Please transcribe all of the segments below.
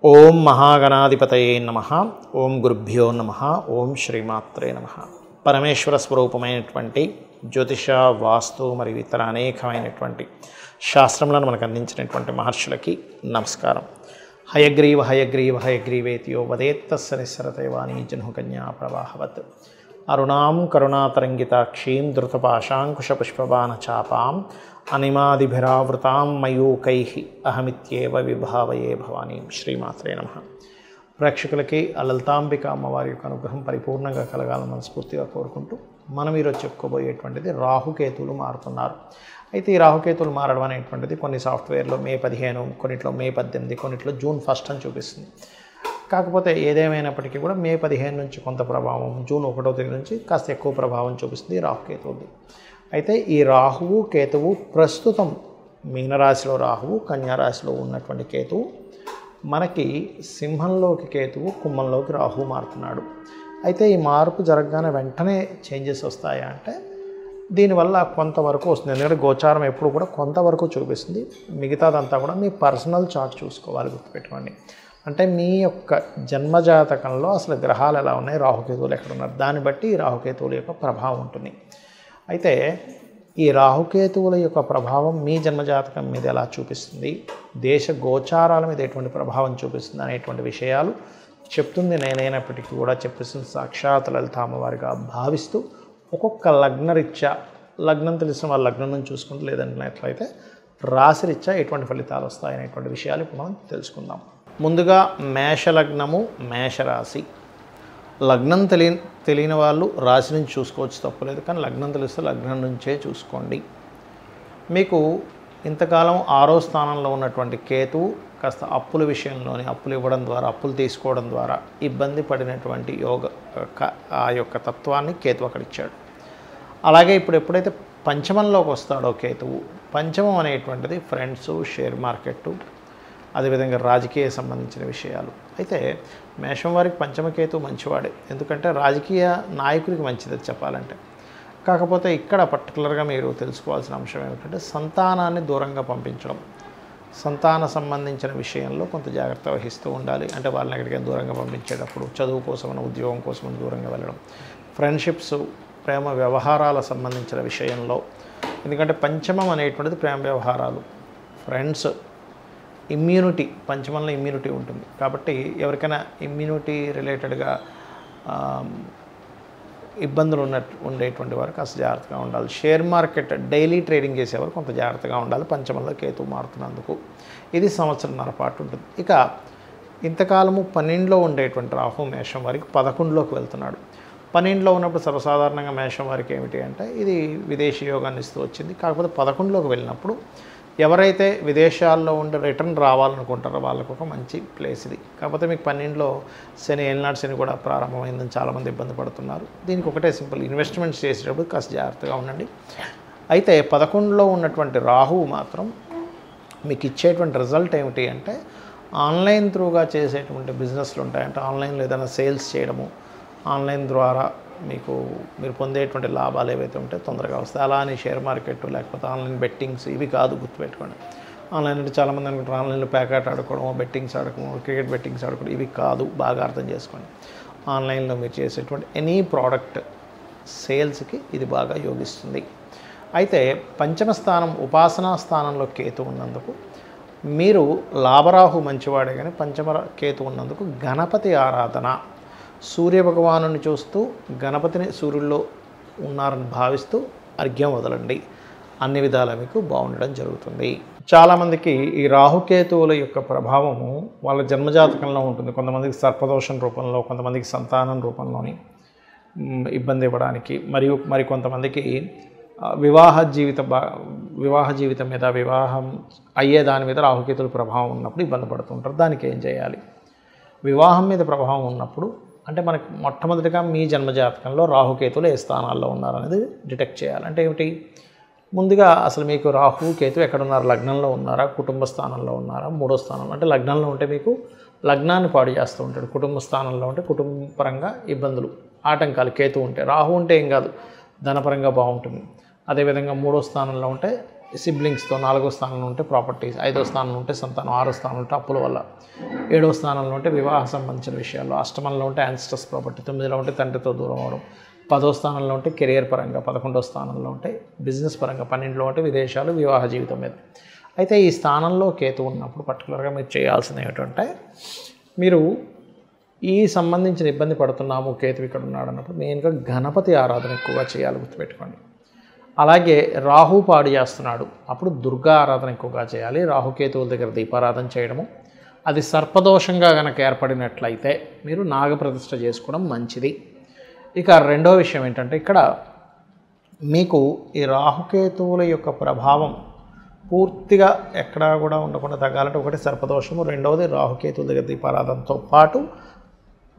ఓం మహాగణాధిపతయే నమః. ఓం గురుభ్యో నమః. ఓం శ్రీమాత్రే నమః. పరమేశ్వర స్వరూపమైనటువంటి జ్యోతిష, వాస్తు మరియు ఇతర అనేకమైనటువంటి శాస్త్రములను మనకు అందించినటువంటి మహర్షులకి నమస్కారం. హయగ్రీవ హయగ్రీవ హయగ్రీవేతియో వదేత్తస్య నిస్సరతైవాణీ జహ్నుకన్యా ప్రవాహవత్ అరుణాం కరుణాతరంగితాక్షీం ధృతపాశాంకుశపుష్పబాణచాపాం అనిమాదిభిరావృతాం మయూకైః అహమిత్యేవ విభావయే భవానీం. శ్రీమాత్రే నమః. ప్రేక్షకులకి ఆ లలితాంబిక అమ్మవారి యొక్క అనుగ్రహం పరిపూర్ణంగా కలగాలని మనస్ఫూర్తిగా కోరుకుంటూ మనం ఈరోజు చెప్పుకోబోయేటువంటిది రాహుకేతువులు మారుతున్నారు. అయితే ఈ రాహుకేతువులు మారడం అనేటువంటిది కొన్ని సాఫ్ట్వేర్లో మే 15, కొన్నిట్లో మే 18, కొన్నిట్లో జూన్ 1 అని చూపిస్తుంది. కాకపోతే ఏదేమైనప్పటికీ కూడా మే 15 నుంచి కొంత ప్రభావం, జూన్ 1వ తేదీ నుంచి కాస్త ఎక్కువ ప్రభావం చూపిస్తుంది రాహుకేతువుది. అయితే ఈ రాహువు కేతువు ప్రస్తుతం మీనరాశిలో రాహువు, కన్యారాశిలో ఉన్నటువంటి కేతువు మనకి సింహంలోకి కేతువు, కుంభంలోకి రాహువు మారుతున్నాడు. అయితే ఈ మార్పు జరగగానే వెంటనే చేంజెస్ వస్తాయా అంటే దీనివల్ల కొంతవరకు వస్తుంది. ఎందుకంటే గోచారం ఎప్పుడు కూడా కొంతవరకు చూపిస్తుంది. మిగతాదంతా కూడా మీ పర్సనల్ చార్ట్ చూసుకోవాలి, గుర్తుపెట్టుకోండి. అంటే మీ యొక్క జన్మజాతకంలో అసలు గ్రహాలు ఎలా ఉన్నాయి, రాహుకేతువులు ఎక్కడున్నారు, దాన్ని బట్టి ఈ రాహుకేతువుల యొక్క ప్రభావం ఉంటుంది. అయితే ఈ రాహుకేతువుల యొక్క ప్రభావం మీ జన్మజాతకం మీద ఎలా చూపిస్తుంది, దేశ గోచారాల మీద ఎటువంటి ప్రభావం చూపిస్తుంది అనేటువంటి విషయాలు చెప్తుంది నేనైనప్పటికీ కూడా చెప్పిస్తుంది సాక్షాత్ లలితామ్మవారిగా భావిస్తూ ఒక్కొక్క లగ్నరీత్యా, లగ్నం తెలిసిన వాళ్ళ లగ్నం నుంచి చూసుకుంటూ, లేదంటున్నట్లయితే రాశిరీత్యా ఎటువంటి ఫలితాలు వస్తాయనేటువంటి విషయాలు ఇప్పుడు మనం తెలుసుకుందాం. ముందుగా మేషలగ్నము, మేషరాశి. లగ్నం తెలియని వాళ్ళు రాశి నుంచి చూసుకోవచ్చు, తప్పలేదు. కానీ లగ్నం తెలిస్తే లగ్నం నుంచే చూసుకోండి. మీకు ఇంతకాలం 6వ స్థానంలో ఉన్నటువంటి కేతువు కాస్త అప్పుల విషయంలోని అప్పులు ఇవ్వడం ద్వారా, అప్పులు తీసుకోవడం ద్వారా ఇబ్బంది పడినటువంటి ఆ యొక్క తత్వాన్ని కేతువు అక్కడ ఇచ్చాడు. అలాగే ఇప్పుడు ఎప్పుడైతే పంచమంలోకి వస్తాడో కేతువు, పంచమం అనేటువంటిది ఫ్రెండ్స్, షేర్ మార్కెట్టు, అదేవిధంగా రాజకీయ సంబంధించిన విషయాలు. అయితే మేషం వారికి పంచమకేతు మంచివాడే, ఎందుకంటే రాజకీయ నాయకుడికి మంచిది చెప్పాలంటే. కాకపోతే ఇక్కడ పర్టికులర్గా మీరు తెలుసుకోవాల్సిన అంశం ఏమిటంటే సంతానాన్ని దూరంగా పంపించడం, సంతాన సంబంధించిన విషయంలో కొంత జాగ్రత్త వహిస్తూ ఉండాలి. అంటే వాళ్ళని ఎక్కడికైనా దూరంగా పంపించేటప్పుడు, చదువు కోసమని, ఉద్యోగం కోసమని దూరంగా వెళ్ళడం, ఫ్రెండ్షిప్స్, ప్రేమ వ్యవహారాల సంబంధించిన విషయంలో. ఎందుకంటే పంచమం అనేటువంటిది ప్రేమ వ్యవహారాలు, ఫ్రెండ్స్, ఇమ్యూనిటీ. పంచమంలో ఇమ్యూనిటీ ఉంటుంది కాబట్టి ఎవరికైనా ఇమ్యూనిటీ రిలేటెడ్గా ఇబ్బందులు ఉండేటువంటి వారు కాస్త జాగ్రత్తగా ఉండాలి. షేర్ మార్కెట్, డైలీ ట్రేడింగ్ చేసేవారు కొంత జాగ్రత్తగా ఉండాలి. పంచమంలో కేతువు మారుతున్నందుకు ఇది సంవత్సరంన్నర పాటు ఉంటుంది. ఇక ఇంతకాలము 12లో ఉండేటువంటి రాహు మేషం వారికి 11లోకి వెళ్తున్నాడు. 12లో ఉన్నప్పుడు సర్వసాధారణంగా మేషం వారికి ఏమిటి అంటే ఇది విదేశీ యోగాన్ని ఇస్తూ వచ్చింది. కాకపోతే 11లోకి వెళ్ళినప్పుడు ఎవరైతే విదేశాల్లో ఉండి రిటర్న్ రావాలనుకుంటారో వాళ్ళకు ఒక మంచి ప్లేస్ ఇది. కాకపోతే మీకు 12లో శని, ఏలినాడు శని కూడా ప్రారంభమైందని చాలామంది ఇబ్బంది పడుతున్నారు. దీనికి ఒకటే సింపుల్, ఇన్వెస్ట్మెంట్స్ చేసేటప్పుడు కాస్త జాగ్రత్తగా ఉండండి. అయితే 11లో ఉన్నటువంటి రాహువు మాత్రం మీకు ఇచ్చేటువంటి రిజల్ట్ ఏమిటి అంటే ఆన్లైన్ త్రూగా చేసేటువంటి బిజినెస్లు ఉంటాయంటే ఆన్లైన్లో ఏదైనా సేల్స్ చేయడము, ఆన్లైన్ ద్వారా మీరు పొందేటువంటి లాభాలు ఏవైతే ఉంటాయో తొందరగా వస్తాయి. అలా అని షేర్ మార్కెట్ లేకపోతే ఆన్లైన్ బెట్టింగ్స్ ఇవి కాదు, గుర్తుపెట్టుకోండి. ఆన్లైన్ అంటే చాలామంది అనుకుంటారు ఆన్లైన్లో ప్యాకెట్ ఆడుకోవడం, బెట్టింగ్స్ ఆడుకోవడం, క్రికెట్ బెట్టింగ్స్ ఆడుకోవడం, ఇవి కాదు. బాగా అర్థం చేసుకోండి. ఆన్లైన్లో మీరు చేసేటువంటి ఎనీ ప్రోడక్ట్ సేల్స్కి ఇది బాగా యోగిస్తుంది. అయితే పంచమ స్థానం, ఉపాసనా స్థానంలో కేతు ఉన్నందుకు మీరు లాభరాహు మంచివాడే, కానీ పంచమ కేతు ఉన్నందుకు గణపతి ఆరాధన, సూర్యభగవాను చూస్తూ గణపతిని సూర్యుల్లో ఉన్నారని భావిస్తూ అర్ఘ్యం వదలండి. అన్ని విధాలా మీకు బాగుండడం జరుగుతుంది. చాలామందికి ఈ రాహుకేతువుల యొక్క ప్రభావము వాళ్ళ జన్మజాతకంలో ఉంటుంది. కొంతమందికి సర్పదోషం రూపంలో, కొంతమందికి సంతానం రూపంలోని ఇబ్బంది ఇవ్వడానికి, మరియు కొంతమందికి వివాహ జీవితం మీద, వివాహం అయ్యే దాని మీద రాహుకేతువుల ప్రభావం ఉన్నప్పుడు ఇబ్బంది పడుతుంటారు. దానికి ఏం చేయాలి? వివాహం మీద ప్రభావం ఉన్నప్పుడు అంటే మనకి మొట్టమొదటిగా మీ జన్మజాతకంలో రాహుకేతువులు ఏ స్థానాల్లో ఉన్నారనేది డిటెక్ట్ చేయాలి. అంటే ఏమిటి? ముందుగా అసలు మీకు రాహు కేతు ఎక్కడున్నారు? లగ్నంలో ఉన్నారా, కుటుంబ స్థానంలో ఉన్నారా, 3వ స్థానంలో? అంటే లగ్నంలో ఉంటే మీకు లగ్నాన్ని పాడు చేస్తూ ఉంటాడు. కుటుంబ స్థానంలో ఉంటే కుటుంబపరంగా ఇబ్బందులు, ఆటంకాలు. కేతు ఉంటే, రాహు ఉంటే ఏం కాదు, ధనపరంగా బాగుంటుంది. అదేవిధంగా 3వ స్థానంలో ఉంటే సిబ్లింగ్స్తో, 4వ స్థానంలో ఉంటే ప్రాపర్టీస్, 5వ స్థానంలో ఉంటే సంతానం, 6వ స్థానంలో ఉంటే అప్పుల వల్ల, 7వ స్థానంలో ఉంటే వివాహ సంబంధించిన విషయాల్లో, అష్టమంలో ఉంటే యాన్స్టర్స్ ప్రాపర్టీ, 9లో ఉంటే తండ్రితో దూరం అవడం, 10వ స్థానంలో ఉంటే కెరియర్ పరంగా, 11వ స్థానంలో ఉంటే బిజినెస్ పరంగా, 12లో ఉంటే విదేశాలు, వివాహ జీవితం మీద. అయితే ఈ స్థానంలో కేతు ఉన్నప్పుడు పర్టికులర్గా మీరు చేయాల్సింది ఏమిటంటే, మీరు ఈ సంబంధించిన ఇబ్బంది పడుతున్నాము కేతు ఇక్కడ ఉన్నాడు అన్నప్పుడు మెయిన్గా గణపతి ఆరాధన ఎక్కువగా చేయాలి, గుర్తుపెట్టుకోండి. అలాగే రాహు పాడు చేస్తున్నాడు, అప్పుడు దుర్గా ఆరాధన ఎక్కువగా చేయాలి. రాహుకేతువుల దగ్గర దీపారాధన చేయడము, అది సర్పదోషంగా కనుక ఏర్పడినట్లయితే మీరు నాగప్రతిష్ఠ చేసుకోవడం మంచిది. ఇక రెండో విషయం ఏంటంటే, ఇక్కడ మీకు ఈ రాహుకేతువుల యొక్క ప్రభావం పూర్తిగా ఎక్కడా కూడా ఉండకుండా తగ్గాలంటే ఒకటి సర్పదోషము, రెండవది రాహుకేతువుల దగ్గర దీపారాధనతో పాటు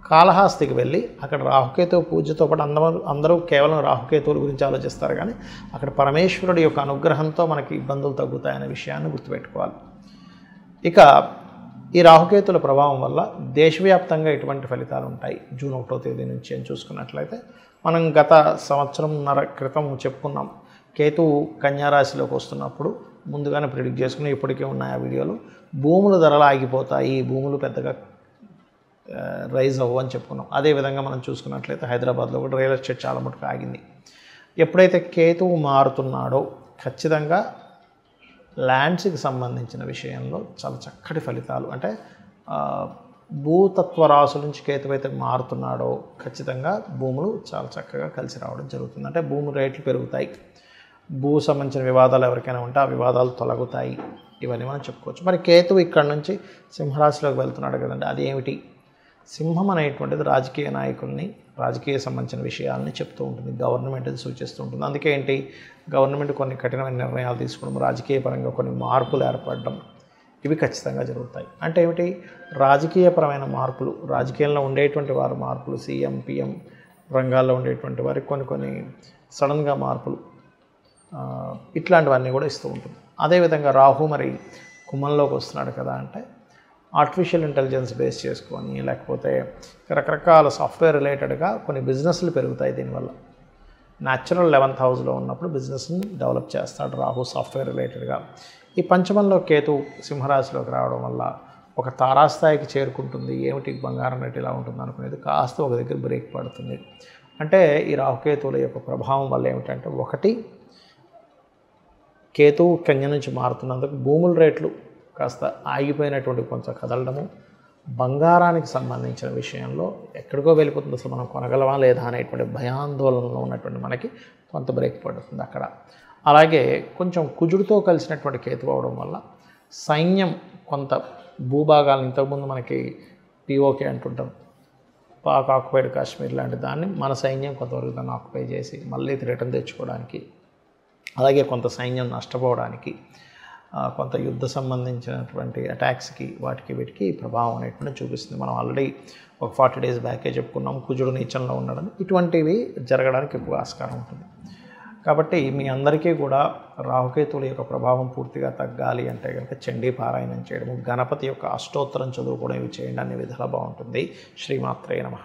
కాళహస్తికి వెళ్ళి అక్కడ రాహుకేతువు పూజతో పాటు అందరూ కేవలం రాహుకేతువుల గురించి ఆలోచిస్తారు, కానీ అక్కడ పరమేశ్వరుడి యొక్క అనుగ్రహంతో మనకి ఇబ్బందులు తగ్గుతాయనే విషయాన్ని గుర్తుపెట్టుకోవాలి. ఇక ఈ రాహుకేతుల ప్రభావం వల్ల దేశవ్యాప్తంగా ఎటువంటి ఫలితాలు ఉంటాయి జూన్ 1వ తేదీ నుంచి అని చూసుకున్నట్లయితే, మనం గత సంవత్సరంన్నర క్రితం చెప్పుకున్నాం, కేతువు కన్యారాశిలోకి వస్తున్నప్పుడు ముందుగానే ప్రిడిక్ట్ చేసుకుని ఇప్పటికే ఉన్నాయి ఆ వీడియోలు. భూముల ధరలు ఆగిపోతాయి, భూములు పెద్దగా రైజ్ అవ్వు అని చెప్పుకున్నాం. అదేవిధంగా మనం చూసుకున్నట్లయితే హైదరాబాద్లో కూడా రియల్ ఎస్టేట్ చాలా మటుకు ఆగింది. ఎప్పుడైతే కేతువు మారుతున్నాడో ఖచ్చితంగా ల్యాండ్స్కి సంబంధించిన విషయంలో చాలా చక్కటి ఫలితాలు, అంటే భూతత్వ రాశుల నుంచి కేతువు అయితే మారుతున్నాడో ఖచ్చితంగా భూములు చాలా చక్కగా కలిసి రావడం జరుగుతుంది. అంటే భూమి రేట్లు పెరుగుతాయి, భూ సంబంధించిన వివాదాలు ఎవరికైనా ఉంటే ఆ వివాదాలు తొలగుతాయి, ఇవన్నీ మనం చెప్పుకోవచ్చు. మరి కేతువు ఇక్కడ నుంచి సింహరాశిలోకి వెళ్తున్నాడు కదండి, అది ఏమిటి? సింహం అనేటువంటిది రాజకీయ నాయకుల్ని, రాజకీయ సంబంధించిన విషయాలని చెప్తూ ఉంటుంది, గవర్నమెంట్ని సూచిస్తూ ఉంటుంది. అందుకే ఏంటి, గవర్నమెంట్ కొన్ని కఠినమైన నిర్ణయాలు తీసుకోవడం, రాజకీయ పరంగా కొన్ని మార్పులు ఏర్పడడం, ఇవి ఖచ్చితంగా జరుగుతాయి. అంటే ఏమిటి, రాజకీయపరమైన మార్పులు, రాజకీయాల్లో ఉండేటువంటి వారి మార్పులు, సీఎం పిఎం రంగాల్లో ఉండేటువంటి వారికి కొన్ని సడన్గా మార్పులు, ఇట్లాంటివన్నీ కూడా ఇస్తూ ఉంటుంది. అదేవిధంగా రాహు మరి కుంభంలోకి వస్తున్నాడు కదా, అంటే ఆర్టిఫిషియల్ ఇంటెలిజెన్స్ బేస్ చేసుకొని లేకపోతే రకరకాల సాఫ్ట్వేర్ రిలేటెడ్గా కొన్ని బిజినెస్లు పెరుగుతాయి దీనివల్ల. న్యాచురల్ 11th హౌస్లో ఉన్నప్పుడు బిజినెస్ని డెవలప్ చేస్తాడు రాహు సాఫ్ట్వేర్ రిలేటెడ్గా. ఈ పంచమంలో కేతు సింహరాశిలోకి రావడం వల్ల ఒక తారాస్థాయికి చేరుకుంటుంది. ఏమిటి బంగారం రేటు ఇలా ఉంటుంది అనుకునేది కాస్త ఒక దగ్గర బ్రేక్ పడుతుంది. అంటే ఈ రాహుకేతువుల యొక్క ప్రభావం వల్ల ఏమిటంటే, ఒకటి కేతువు కన్య నుంచి మారుతున్నందుకు భూముల రేట్లు కాస్త ఆగిపోయినటువంటి కొంచెం కదలడము, బంగారానికి సంబంధించిన విషయంలో ఎక్కడికో వెళ్ళిపోతుంది, అసలు మనం కొనగలమా లేదా అనేటువంటి భయాందోళనలో ఉన్నటువంటి మనకి కొంత బ్రేక్ పడుతుంది అక్కడ. అలాగే కొంచెం కుజుడితో కలిసినటువంటి కేతు అవడం వల్ల సైన్యం కొంత భూభాగాలను, ఇంతకుముందు మనకి పిఓకే అంటుంటాం, పాక్ ఆక్యుపైడ్ కాశ్మీర్ లాంటి దాన్ని మన సైన్యం కొంతవరకు దాన్ని ఆక్యుపై చేసి మళ్ళీ రిటర్న్ తెచ్చుకోవడానికి, అలాగే కొంత సైన్యం నష్టపోవడానికి, కొంత యుద్ధ సంబంధించినటువంటి అటాక్స్కి వాటికి వీటికి ప్రభావం అనేటువంటి చూపిస్తుంది. మనం ఆల్రెడీ ఒక 40 days బ్యాకే చెప్పుకున్నాం కుజుడు నీచంలో ఉండడం, ఇటువంటివి జరగడానికి ఎక్కువ ఆస్కారం ఉంటుంది. కాబట్టి మీ అందరికీ కూడా రాహుకేతువుల యొక్క ప్రభావం పూర్తిగా తగ్గాలి అంటే కనుక చండీ పారాయణం చేయడము, గణపతి యొక్క అష్టోత్తరం చదువుకోవడం, ఇవి చేయండి, అన్ని విధాలా బాగుంటుంది. శ్రీమాత్రే నమః.